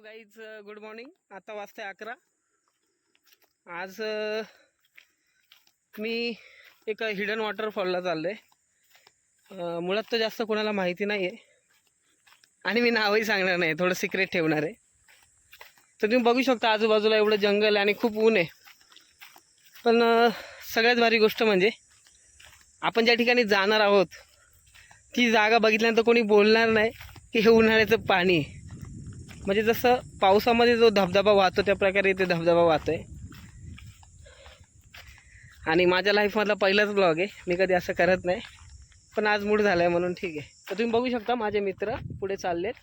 Guys, good morning. आता वाजता 11. आज मी एक हिडन वॉटरफॉलला चाललो आहे. मुळात तर जास्त कोणाला माहिती नाही आहे आणि मी नावही सांगणार नाही, थोडं सिक्रेट ठेवणार आहे. तर तुम्ही बघू शकता आजूबाजूला एवढं जंगल आणि खूप ऊन आहे. पण सगळ्यात भारी गोष्ट म्हणजे आपण ज्या ठिकाणी जाणार आहोत ती जागा बघितल्यानंतर कोणी बोलणार नाही की हे उन्हाळ्याचं पाणी आहे. म्हणजे जसं पावसामध्ये जो धबधबा वाहतो त्या प्रकारे इथे धबधबा वाहतोय. आणि माझ्या लाईफमधला पहिलाच ब्लॉग आहे, मी कधी असं करत नाही, पण आज मूड झाला आहे म्हणून ठीक आहे. तर तुम्ही बघू शकता माझे मित्र पुढे चाललेत.